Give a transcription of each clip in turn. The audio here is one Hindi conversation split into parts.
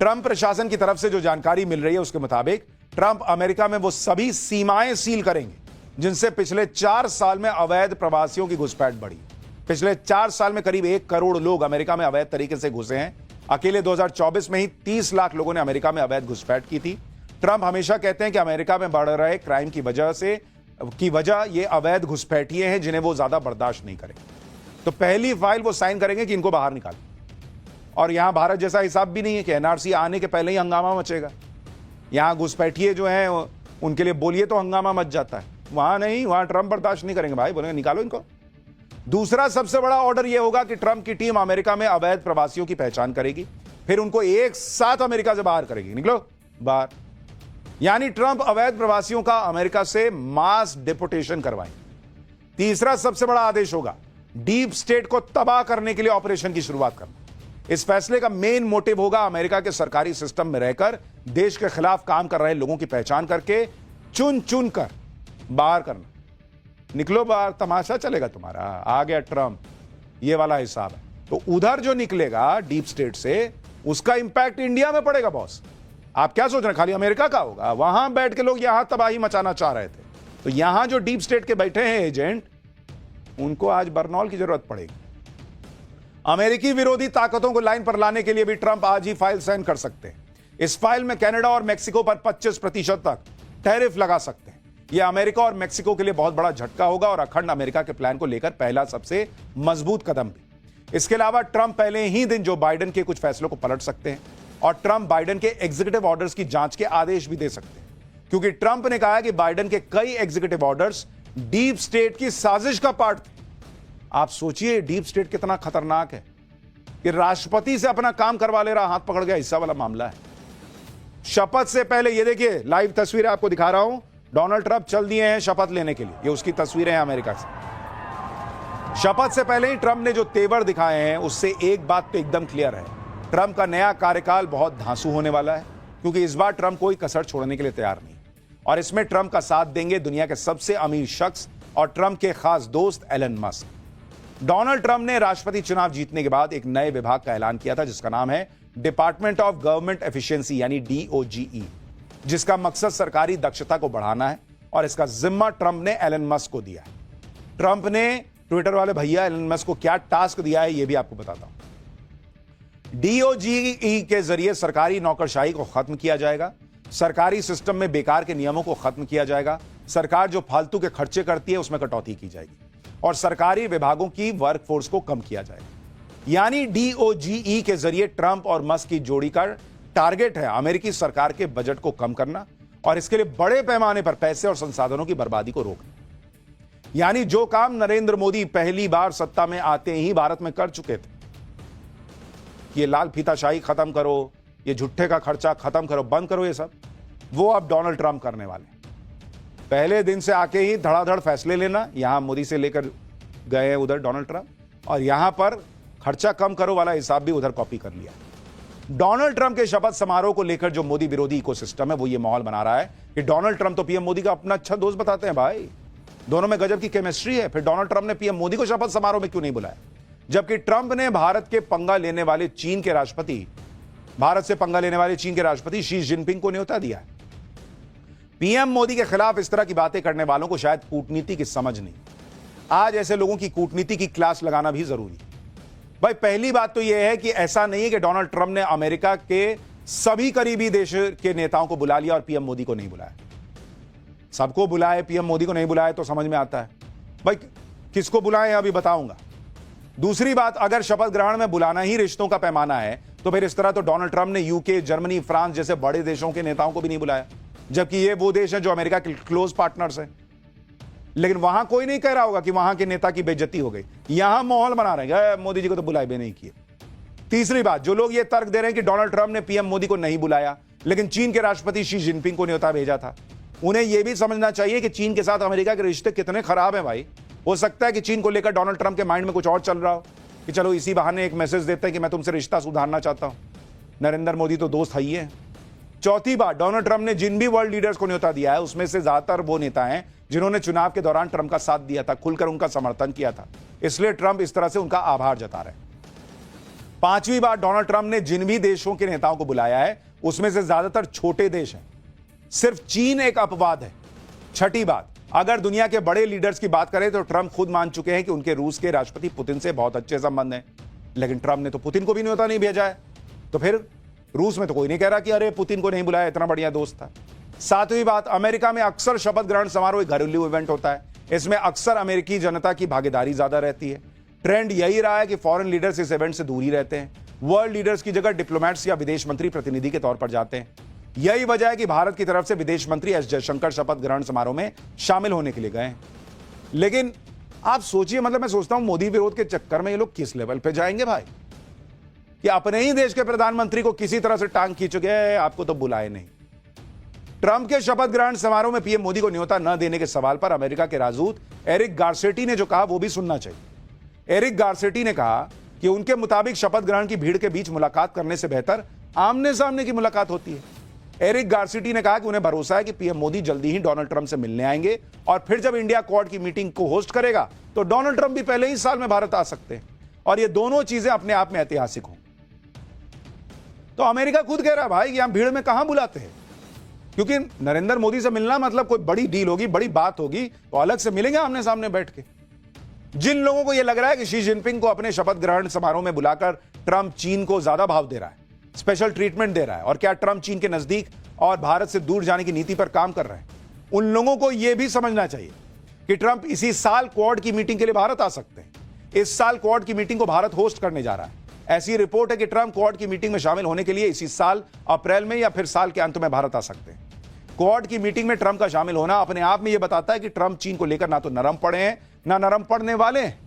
ट्रंप प्रशासन की तरफ से जो जानकारी मिल रही है उसके मुताबिक ट्रंप अमेरिका में वो सभी सीमाएं सील करेंगे जिनसे पिछले 4 साल में अवैध प्रवासियों की घुसपैठ बढ़ी। पिछले 4 साल में करीब 1 करोड़ लोग अमेरिका में अवैध तरीके से घुसे हैं। अकेले 2024 में ही 30 लाख लोगों ने अमेरिका में अवैध घुसपैठ की थी। ट्रंप हमेशा कहते हैं कि अमेरिका में बढ़ रहे क्राइम की वजह ये अवैध घुसपैठिए हैं जिन्हें वो ज्यादा बर्दाश्त नहीं करेंगे। तो पहली फाइल वो साइन करेंगे कि इनको बाहर निकालें। और यहां भारत जैसा हिसाब भी नहीं है कि एनआरसी आने के पहले ही हंगामा मचेगा। यहां घुसपैठिए जो हैं उनके लिए बोलिए तो हंगामा मच जाता है, वहां नहीं, वहां ट्रंप बर्दाश्त नहीं करेंगे भाई, बोलेंगे निकालो इनको। दूसरा सबसे बड़ा ऑर्डर यह होगा कि ट्रंप की टीम अमेरिका में अवैध प्रवासियों की पहचान करेगी, फिर उनको एक साथ अमेरिका से बाहर करेगी, निकलो बाहर। यानी ट्रंप अवैध प्रवासियों का अमेरिका से मास डिपोर्टेशन करवाएंगे। तीसरा सबसे बड़ा आदेश होगा डीप स्टेट को तबाह करने के लिए ऑपरेशन की शुरुआत करना। इस फैसले का मेन मोटिव होगा अमेरिका के सरकारी सिस्टम में रहकर देश के खिलाफ काम कर रहे लोगों की पहचान करके चुन चुन कर बाहर करना। निकलो बाहर, तमाशा चलेगा तुम्हारा। आ गया ट्रंप, ये वाला हिसाब है। तो उधर जो निकलेगा डीप स्टेट से उसका इंपैक्ट इंडिया में पड़ेगा बॉस। आप क्या सोच रहे हैं खाली अमेरिका का होगा? वहां बैठ के लोग यहां तबाही मचाना चाह रहे थे, तो यहां जो डीप स्टेट के बैठे हैं एजेंट, उनको आज बरनौल की जरूरत पड़ेगी। अमेरिकी विरोधी ताकतों को लाइन पर लाने के लिए भी ट्रंप आज ही फाइल साइन कर सकते हैं। इस फाइल में कनाडा और मेक्सिको पर 25% तक टैरिफ लगा सकते हैं। यह अमेरिका और मेक्सिको के लिए बहुत बड़ा झटका होगा और अखंड अमेरिका के प्लान को लेकर पहला सबसे मजबूत कदम भी। इसके अलावा ट्रंप पहले ही दिन जो बाइडेन के कुछ फैसलों को पलट सकते हैं और ट्रंप बाइडेन के एग्जीक्यूटिव ऑर्डर्स की जांच के आदेश भी दे सकते हैं, क्योंकि ट्रंप ने कहा कि बाइडेन के कई एग्जीक्यूटिव ऑर्डर्स डीप स्टेट की साजिश का पार्ट थे। आप सोचिए डीप स्टेट कितना खतरनाक है कि राष्ट्रपति से अपना काम करवा ले रहा, हाथ पकड़ गया, हिस्सा वाला मामला है। शपथ से पहले ये देखिए लाइव तस्वीरें आपको दिखा रहा हूं। डोनाल्ड ट्रंप चल दिए हैं शपथ लेने के लिए, ये उसकी तस्वीरें हैं अमेरिका से। शपथ से पहले ही ट्रंप ने जो तेवर दिखाए हैं उससे एक बात तो एकदम क्लियर है, ट्रंप का नया कार्यकाल बहुत धांसू होने वाला है, क्योंकि इस बार ट्रंप कोई कसर छोड़ने के लिए तैयार नहीं। और इसमें ट्रंप का साथ देंगे दुनिया के सबसे अमीर शख्स और ट्रंप के खास दोस्त एलन मस्क। डोनाल्ड ट्रंप ने राष्ट्रपति चुनाव जीतने के बाद एक नए विभाग का ऐलान किया था जिसका नाम है डिपार्टमेंट ऑफ गवर्नमेंट एफिशिएंसी यानी DOGE, जिसका मकसद सरकारी दक्षता को बढ़ाना है और इसका जिम्मा ट्रंप ने एलन मस्क को दिया है। ट्रंप ने ट्विटर वाले भैया एलन मस्क को क्या टास्क दिया है यह भी आपको बताता हूं। DOGE के जरिए सरकारी नौकरशाही को खत्म किया जाएगा, सरकारी सिस्टम में बेकार के नियमों को खत्म किया जाएगा, सरकार जो फालतू के खर्चे करती है उसमें कटौती की जाएगी और सरकारी विभागों की वर्कफोर्स को कम किया जाएगा। यानी DOGE के जरिए ट्रंप और मस्क की जोड़ी का टारगेट है अमेरिकी सरकार के बजट को कम करना और इसके लिए बड़े पैमाने पर पैसे और संसाधनों की बर्बादी को रोकना। यानी जो काम नरेंद्र मोदी पहली बार सत्ता में आते ही भारत में कर चुके थे, ये लाल फीताशाही खत्म करो, ये झुट्ठे का खर्चा खत्म करो, बंद करो, ये सब वो अब डोनाल्ड ट्रंप करने वाले। पहले दिन से आके ही धड़ाधड़ फैसले लेना, यहां मोदी से लेकर गए हैं उधर डोनाल्ड ट्रंप, और यहां पर खर्चा कम करो वाला हिसाब भी उधर कॉपी कर लिया। डोनाल्ड ट्रंप के शपथ समारोह को लेकर जो मोदी विरोधी इकोसिस्टम है वो ये माहौल बना रहा है कि डोनाल्ड ट्रंप तो पीएम मोदी का अपना अच्छा दोस्त बताते हैं भाई, दोनों में गजब की केमिस्ट्री है, फिर डोनाल्ड ट्रंप ने पीएम मोदी को शपथ समारोह में क्यों नहीं बुलाया? जबकि ट्रंप ने भारत से पंगा लेने वाले चीन के राष्ट्रपति शी जिनपिंग को न्योता दिया है। पीएम मोदी के खिलाफ इस तरह की बातें करने वालों को शायद कूटनीति की समझ नहीं। आज ऐसे लोगों की कूटनीति की क्लास लगाना भी जरूरी है भाई। पहली बात तो यह है कि ऐसा नहीं है कि डोनाल्ड ट्रंप ने अमेरिका के सभी करीबी देश के नेताओं को बुला लिया और पीएम मोदी को नहीं बुलाया। सबको बुलाए, पीएम मोदी को नहीं बुलाए तो समझ में आता है भाई, किसको बुलाएं अभी बताऊंगा। दूसरी बात, अगर शपथ ग्रहण में बुलाना ही रिश्तों का पैमाना है तो फिर इस तरह तो डोनाल्ड ट्रंप ने यूके, जर्मनी, फ्रांस जैसे बड़े देशों के नेताओं को भी नहीं बुलाया, जबकि ये वो देश हैं जो अमेरिका के क्लोज पार्टनर्स हैं। लेकिन वहां कोई नहीं कह रहा होगा कि वहां के नेता की बेइज्जती हो गई, यहां माहौल बना रहे हैं मोदी जी को तो बुलाए भी नहीं किए। तीसरी बात, जो लोग ये तर्क दे रहे हैं कि डोनाल्ड ट्रंप ने पीएम मोदी को नहीं बुलाया लेकिन चीन के राष्ट्रपति शी जिनपिंग को न्योता भेजा था, उन्हें यह भी समझना चाहिए कि चीन के साथ अमेरिका के रिश्ते कितने खराब हैं भाई। हो सकता है कि चीन को लेकर डोनाल्ड ट्रंप के माइंड में कुछ और चल रहा हो कि चलो इसी बहाने एक मैसेज देते हैं कि मैं तुमसे रिश्ता सुधारना चाहता हूं, नरेंद्र मोदी तो दोस्त है ही है। चौथी बात, डोनाल्ड ट्रंप ने जिन भी वर्ल्ड लीडर्स को न्योता दिया है उसमें से ज्यादातर वो नेता हैं जिन्होंने चुनाव के दौरान ट्रंप का साथ दिया था, खुलकर उनका समर्थन किया था, इसलिए ट्रंप इस तरह से उनका आभार जता रहे हैं। 5वीं बार डोनाल्ड ट्रंप ने जिन भी देशों के नेताओं को बुलाया है उसमें से ज्यादातर छोटे देश हैं। सिर्फ चीन एक अपवाद है। छठी बात, अगर दुनिया के बड़े लीडर्स की बात करें तो ट्रंप खुद मान चुके हैं कि उनके रूस के राष्ट्रपति पुतिन से बहुत अच्छे संबंध हैं, लेकिन ट्रंप ने तो पुतिन को भी न्योता नहीं भेजा है। तो फिर रूस में तो कोई नहीं कह रहा कि अरे पुतिन को नहीं बुलाया, इतना बढ़िया दोस्त था। 7वीं बात, अमेरिका में अक्सर शपथ ग्रहण समारोह एक घरेलू इवेंट होता है। इसमें अक्सर अमेरिकी जनता की भागीदारी ज्यादा रहती है। ट्रेंड यही रहा है कि फॉरेन लीडर्स इस इवेंट से दूर ही रहते हैं। वर्ल्ड लीडर्स की जगह डिप्लोमेट्स या विदेश मंत्री प्रतिनिधि के तौर पर जाते हैं। यही वजह है कि भारत की तरफ से विदेश मंत्री एस जयशंकर शपथ ग्रहण समारोह में शामिल होने के लिए गए हैं। लेकिन आप सोचिए, मतलब मैं सोचता हूं मोदी विरोध के चक्कर में ये लोग किस लेवल पे जाएंगे भाई, कि अपने ही देश के प्रधानमंत्री को किसी तरह से टांग खींच गए, आपको तो बुलाए नहीं। ट्रंप के शपथ ग्रहण समारोह में पीएम मोदी को न्योता न देने के सवाल पर अमेरिका के राजदूत एरिक गारसेटी ने जो कहा वो भी सुनना चाहिए। एरिक गारसेटी ने कहा कि उनके मुताबिक शपथ ग्रहण की भीड़ के बीच मुलाकात करने से बेहतर आमने सामने की मुलाकात होती है। एरिक गारसेटी ने कहा कि उन्हें भरोसा है कि पीएम मोदी जल्दी ही डोनाल्ड ट्रंप से मिलने आएंगे और फिर जब इंडिया क्वाड की मीटिंग को होस्ट करेगा तो डोनाल्ड ट्रंप भी पहले ही साल में भारत आ सकते हैं और ये दोनों चीजें अपने आप में ऐतिहासिक हों। तो अमेरिका खुद कह रहा है भाई कि हम भीड़ में कहां बुलाते हैं, क्योंकि नरेंद्र मोदी से मिलना मतलब कोई बड़ी डील होगी, बड़ी बात होगी, तो अलग से मिलेंगे आमने सामने बैठ के। जिन लोगों को यह लग रहा है कि शी जिनपिंग को अपने शपथ ग्रहण समारोह में बुलाकर ट्रंप चीन को ज्यादा भाव दे रहा है, स्पेशल ट्रीटमेंट दे रहा है, और क्या ट्रंप चीन के नजदीक और भारत से दूर जाने की नीति पर काम कर रहे हैं, उन लोगों को यह भी समझना चाहिए कि ट्रंप इसी साल क्वाड की मीटिंग के लिए भारत आ सकते हैं। इस साल क्वाड की मीटिंग को भारत होस्ट करने जा रहा है। ऐसी रिपोर्ट है कि ट्रंप क्वाड की मीटिंग में शामिल होने के लिए इसी साल अप्रैल में या फिर साल के अंत में भारत आ सकते हैं। क्वाड की मीटिंग में ट्रंप का शामिल होना अपने आप में यह बताता है कि ट्रंप चीन को लेकर ना तो नरम पड़े हैं ना नरम पड़ने वाले हैं,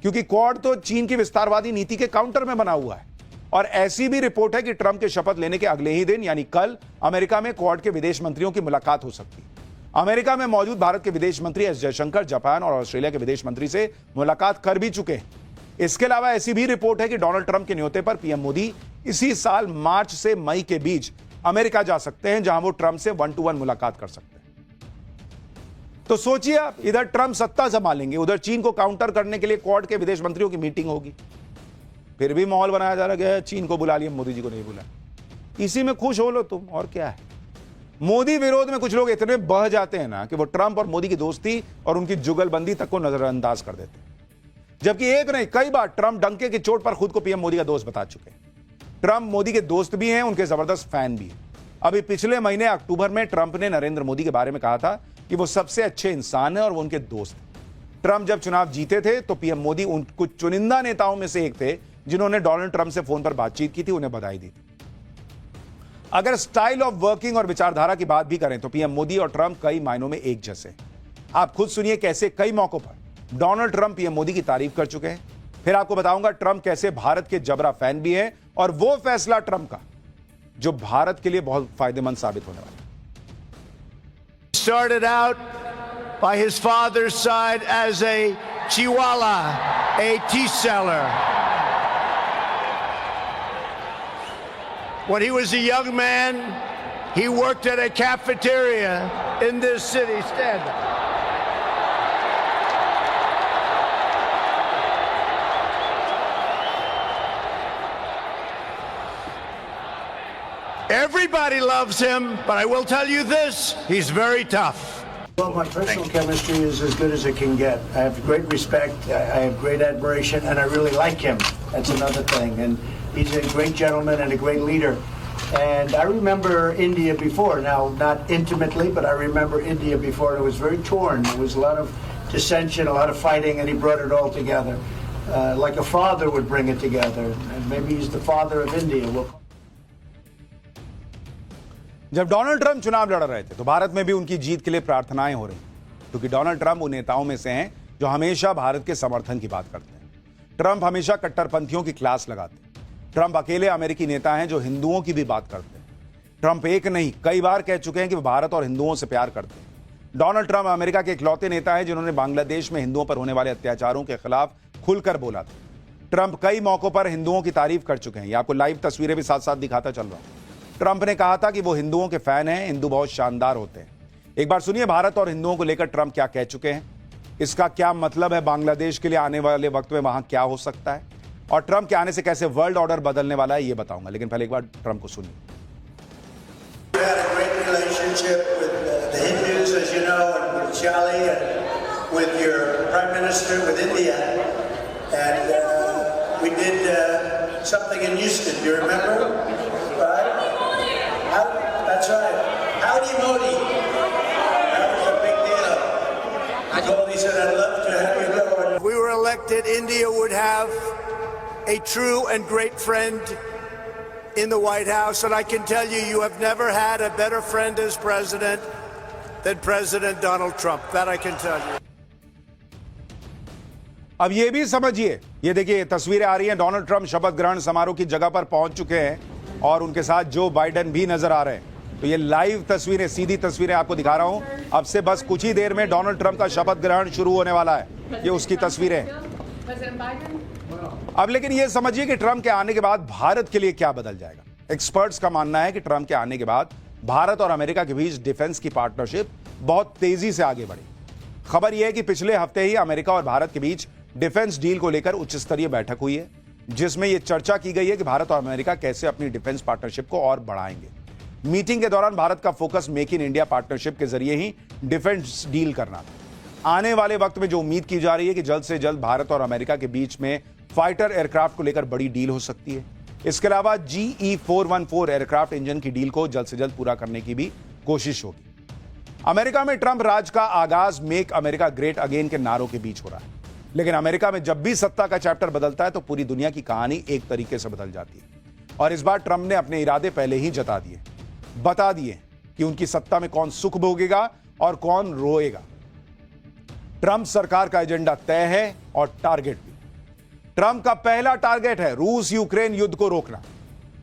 क्योंकि क्वाड तो चीन की विस्तारवादी नीति के काउंटर में बना हुआ है। और ऐसी भी रिपोर्ट है कि ट्रंप के शपथ लेने के अगले ही दिन यानी कल अमेरिका में क्वाड के विदेश मंत्रियों की मुलाकात हो सकती है। अमेरिका में मौजूद भारत के विदेश मंत्री एस जयशंकर जापान और ऑस्ट्रेलिया के विदेश मंत्री से मुलाकात कर भी चुके हैं। इसके अलावा ऐसी भी रिपोर्ट है कि डोनाल्ड ट्रंप के न्योते पर पीएम मोदी इसी साल मार्च से मई के बीच अमेरिका जा सकते हैं, जहां वो ट्रंप से 1-to-1 मुलाकात कर सकते हैं। तो सोचिए आप, इधर ट्रंप सत्ता संभालेंगे, उधर चीन को काउंटर करने के लिए क्वाड के विदेश मंत्रियों की मीटिंग होगी। फिर भी माहौल बनाया जा रहा है, चीन को बुला लिया, मोदी जी को नहीं बुला। इसी में खुश हो लो तुम, और क्या है। मोदी विरोध में कुछ लोग इतने बह जाते हैं ना कि वो ट्रंप और मोदी की दोस्ती और उनकी जुगलबंदी तक को नजरअंदाज कर देते हैं। जबकि एक नहीं कई बार ट्रंप डंके की चोट पर खुद को पीएम मोदी का दोस्त बता चुके हैं। ट्रंप मोदी के दोस्त भी हैं, उनके जबरदस्त फैन भी हैं। अभी पिछले महीने अक्टूबर में ट्रंप ने नरेंद्र मोदी के बारे में कहा था कि वो सबसे अच्छे इंसान हैं और वो उनके दोस्त हैं। ट्रंप जब चुनाव जीते थे तो पीएम मोदी उन कुछ चुनिंदा नेताओं में से एक थे जिन्होंने डोनाल्ड ट्रंप से फोन पर बातचीत की थी, उन्हें बधाई दी थी। अगर स्टाइल ऑफ वर्किंग और विचारधारा की बात भी करें तो पीएम मोदी और ट्रंप कई मायनों में एक जैसे हैं। आप खुद सुनिए कैसे कई मौकों पर डोनाल्ड ट्रंप पीएम मोदी की तारीफ कर चुके हैं। फिर आपको बताऊंगा ट्रंप कैसे भारत के जबरा फैन भी हैं और वो फैसला ट्रंप का जो भारत के लिए बहुत फायदेमंद साबित होने वाला है। Started out by his father's side as a chihuahua, a tea seller. When he was a young man, he worked at a cafeteria in this city. Stand up. Everybody loves him, but I will tell you this, he's very tough. Well, my personal chemistry is as good as it can get. I have great respect, I have great admiration, and I really like him. That's another thing. And he's a great gentleman and a great leader. And I remember India before, now not intimately, but I remember India before, and it was very torn. There was a lot of dissension, a lot of fighting, and he brought it all together. Like a father would bring it together. And maybe he's the father of India. जब डोनाल्ड ट्रंप चुनाव लड़ रहे थे तो भारत में भी उनकी जीत के लिए प्रार्थनाएं हो रही, क्योंकि डोनाल्ड ट्रंप उन नेताओं में से हैं जो हमेशा भारत के समर्थन की बात करते हैं। ट्रंप हमेशा कट्टरपंथियों की क्लास लगाते हैं। ट्रंप अकेले अमेरिकी नेता हैं जो हिंदुओं की भी बात करते हैं। ट्रंप एक नहीं कई बार कह चुके हैं कि वो भारत और हिंदुओं से प्यार करते हैं। डोनाल्ड ट्रंप अमेरिका के इकलौते नेता हैं जिन्होंने बांग्लादेश में हिंदुओं पर होने वाले अत्याचारों के खिलाफ खुलकर बोला था। ट्रंप कई मौकों पर हिंदुओं की तारीफ कर चुके हैं। ये आपको लाइव तस्वीरें भी साथ साथ दिखाता चल रहा हूं। ट्रंप ने कहा था कि वो हिंदुओं के फैन हैं, हिंदू बहुत शानदार होते हैं। एक बार सुनिए भारत और हिंदुओं को लेकर ट्रंप क्या कह चुके हैं, इसका क्या मतलब है बांग्लादेश के लिए आने वाले वक्त में वहां क्या हो सकता है। और ट्रंप के आने से कैसे वर्ल्ड ऑर्डर बदलने वाला है ये बताऊंगा, लेकिन पहले एक बार ट्रंप को सुनिए। We had a great relationship with the Hindus, as you know, and with Chali, and with your Prime Minister, with India. And we did something in Houston, do you remember? Right? That's right. Howdy Modi. That was a big deal. He told me, he said, I'd love to have you go. If we were elected, India would have a true and great friend in the White House, and I can tell you, you have never had a better friend as president than President Donald Trump. That I can tell you. अब ये भी समझिए, ये देखिए तस्वीरें आ रही हैं, डोनाल्ड ट्रंप शपथ ग्रहण समारोह की जगह पर पहुंच चुके हैं और उनके साथ जो बाइडेन भी नजर आ रहे हैं। तो ये लाइव तस्वीरें, सीधी तस्वीरें आपको दिखा रहा हूं। अब से बस कुछ ही देर में डोनाल्ड ट्रंप का शपथ ग्रहण शुरू होने वाला है। ये उसकी तस्वीरें हैं। अब लेकिन ये समझिए कि ट्रंप के आने के बाद भारत के लिए क्या बदल जाएगा। एक्सपर्ट्स का मानना है कि ट्रंप के आने के बाद भारत और अमेरिका के बीच डिफेंस की पार्टनरशिप बहुत तेजी से आगे बढ़ी। खबर यह है कि पिछले हफ्ते ही अमेरिका और भारत के बीच डिफेंस डील को लेकर उच्च स्तरीय बैठक हुई है, जिसमें यह चर्चा की गई है कि भारत और अमेरिका कैसे अपनी डिफेंस पार्टनरशिप को और बढ़ाएंगे। मीटिंग के दौरान भारत का focus make in India partnership के जरिए ही डिफेंस डील करना था। आने वाले वक्त में जो उम्मीद की जा रही है कि जल्द से जल्द भारत और अमेरिका के बीच में फाइटर एयरक्राफ्ट को लेकर बड़ी डील हो सकती है। इसके अलावा GE-414 एयरक्राफ्ट इंजन की डील को जल्द से जल्द पूरा करने की भी कोशिश होगी। अमेरिका में ट्रंप राज का आगाज मेक अमेरिका ग्रेट अगेन के नारों के बीच हो रहा है, लेकिन अमेरिका में जब भी सत्ता का चैप्टर बदलता है तो पूरी दुनिया की कहानी एक तरीके से बदल जाती है। और इस बार ट्रंप ने अपने इरादे पहले ही जता दिए, बता दिए कि उनकी सत्ता में कौन सुख भोगेगा और कौन रोएगा। ट्रंप सरकार का एजेंडा तय है और टारगेट भी। ट्रंप का पहला टारगेट है रूस यूक्रेन युद्ध को रोकना,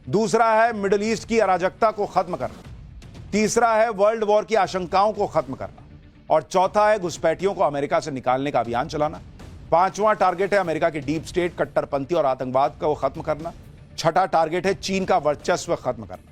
दूसरा है मिडिल ईस्ट की अराजकता को खत्म करना, तीसरा है वर्ल्ड वॉर की आशंकाओं को खत्म करना और चौथा है घुसपैठियों को अमेरिका से निकालने का अभियान चलाना। पांचवां टारगेट है अमेरिका की डीप स्टेट, कट्टरपंथी और आतंकवाद को खत्म करना। छठा टारगेट है चीन का वर्चस्व खत्म करना।